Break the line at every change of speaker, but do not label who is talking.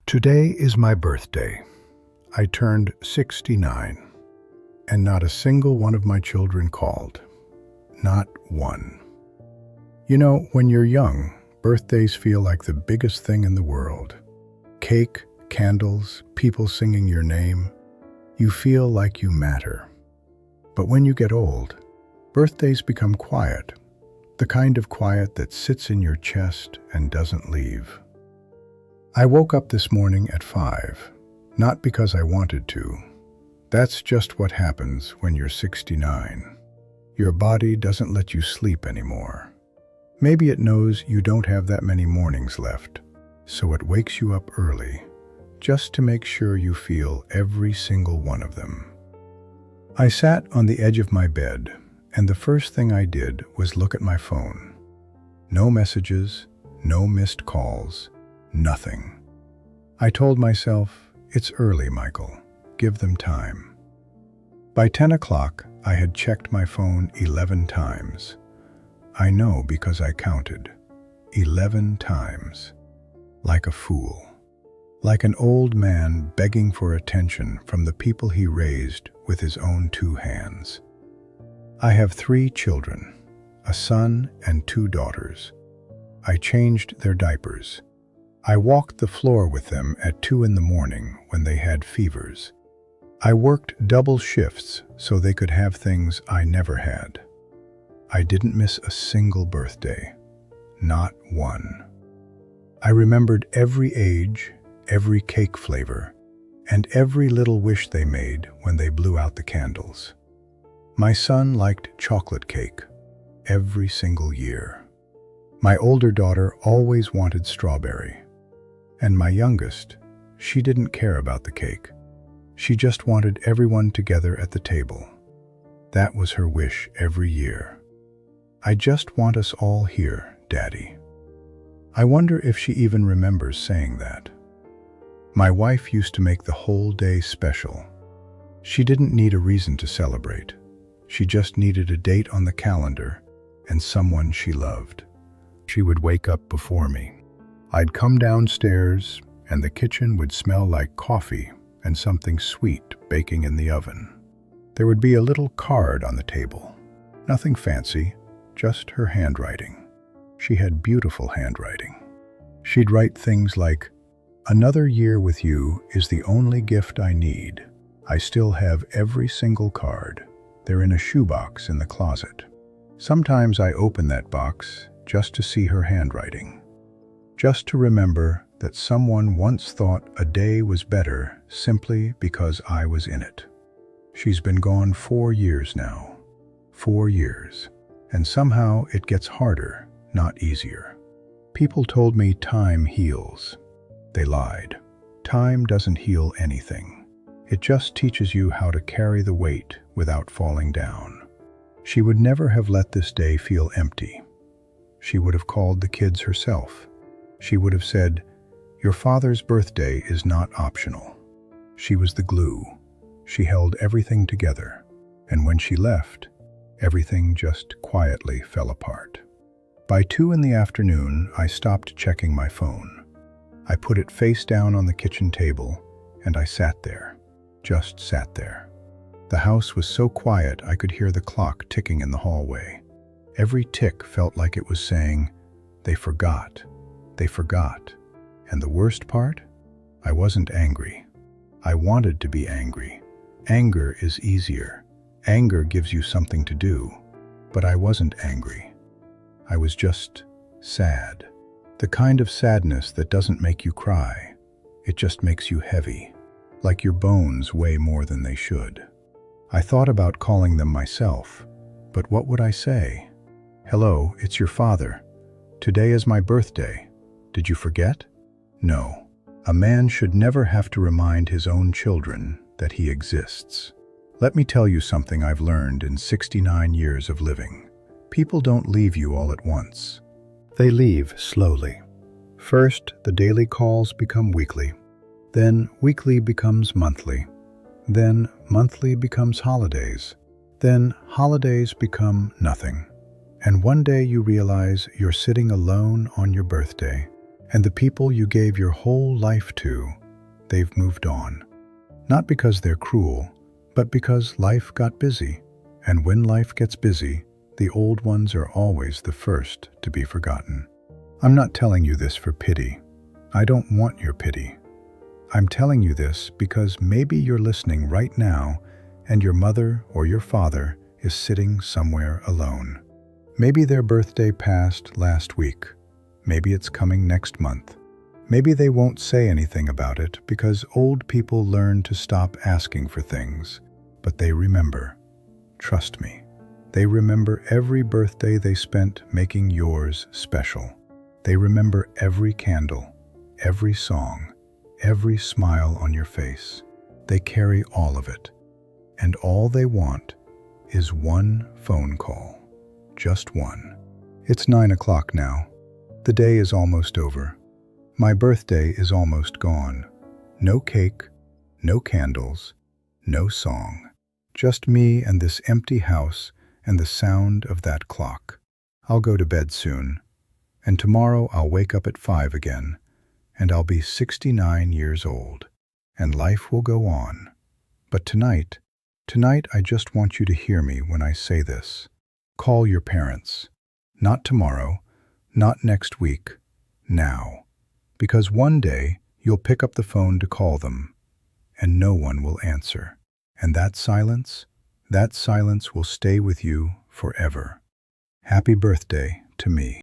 Today is my birthday. I turned 69, and not a single one of my children called. Not one. You know, when you're young, birthdays feel like the biggest thing in the world. Cake, candles, people singing your name. You feel like you matter. But when you get old, birthdays become quiet. The kind of quiet that sits in your chest and doesn't leave. I woke up this morning at 5, not because I wanted to. That's just what happens when you're 69. Your body doesn't let you sleep anymore. Maybe it knows you don't have that many mornings left, so it wakes you up early, just to make sure you feel every single one of them. I sat on the edge of my bed, and the first thing I did was look at my phone. No messages, no missed calls, nothing. I told myself, it's early, Michael. Give them time. By 10 o'clock, I had checked my phone 11 times. I know because I counted. 11 times. Like a fool. Like an old man begging for attention from the people he raised with his own 2 hands. I have 3 children, a son and 2 daughters. I changed their diapers. I walked the floor with them at 2 in the morning when they had fevers. I worked double shifts so they could have things I never had. I didn't miss a single birthday. Not one. I remembered every age, every cake flavor, and every little wish they made when they blew out the candles. My son liked chocolate cake every single year. My older daughter always wanted strawberry. And my youngest, she didn't care about the cake. She just wanted everyone together at the table. That was her wish every year. I just want us all here, Daddy. I wonder if she even remembers saying that. My wife used to make the whole day special. She didn't need a reason to celebrate. She just needed a date on the calendar and someone she loved. She would wake up before me. I'd come downstairs, and the kitchen would smell like coffee and something sweet baking in the oven. There would be a little card on the table. Nothing fancy, just her handwriting. She had beautiful handwriting. She'd write things like, "Another year with you is the only gift I need. I still have every single card. They're in a shoebox in the closet." Sometimes I open that box just to see her handwriting. Just to remember that someone once thought a day was better simply because I was in it. She's been gone 4 years now. 4 years. And somehow it gets harder, not easier. People told me time heals. They lied. Time doesn't heal anything. It just teaches you how to carry the weight without falling down. She would never have let this day feel empty. She would have called the kids herself. She would have said, "Your father's birthday is not optional." She was the glue. She held everything together. And when she left, everything just quietly fell apart. By 2 in the afternoon, I stopped checking my phone. I put it face down on the kitchen table, and I sat there. Just sat there. The house was so quiet I could hear the clock ticking in the hallway. Every tick felt like it was saying, "They forgot. They forgot." And the worst part? I wasn't angry. I wanted to be angry. Anger is easier. Anger gives you something to do. But I wasn't angry. I was just sad. The kind of sadness that doesn't make you cry. It just makes you heavy, like your bones weigh more than they should. I thought about calling them myself, but what would I say? "Hello, it's your father. Today is my birthday. Did you forget?" No. A man should never have to remind his own children that he exists. Let me tell you something I've learned in 69 years of living. People don't leave you all at once. They leave slowly. First, the daily calls become weekly. Then weekly becomes monthly. Then monthly becomes holidays. Then holidays become nothing. And one day you realize you're sitting alone on your birthday, And the people you gave your whole life to, they've moved on. Not because they're cruel, but because life got busy. And when life gets busy, the old ones are always the first to be forgotten. I'm not telling you this for pity. I don't want your pity. I'm telling you this because maybe you're listening right now and your mother or your father is sitting somewhere alone. Maybe their birthday passed last week. Maybe it's coming next month. Maybe they won't say anything about it because old people learn to stop asking for things, but they remember. Trust me, they remember every birthday they spent making yours special. They remember every candle, every song, every smile on your face. They carry all of it. And all they want is one phone call. Just one. It's 9 o'clock now. The day is almost over. My birthday is almost gone. No cake, no candles, no song. Just me and this empty house and the sound of that clock. I'll go to bed soon. And tomorrow I'll wake up at 5 again. And I'll be 69 years old. And life will go on. But tonight I just want you to hear me when I say this. Call your parents. Not tomorrow, not next week, now. Because one day you'll pick up the phone to call them, and no one will answer. And that silence will stay with you forever. Happy birthday to me.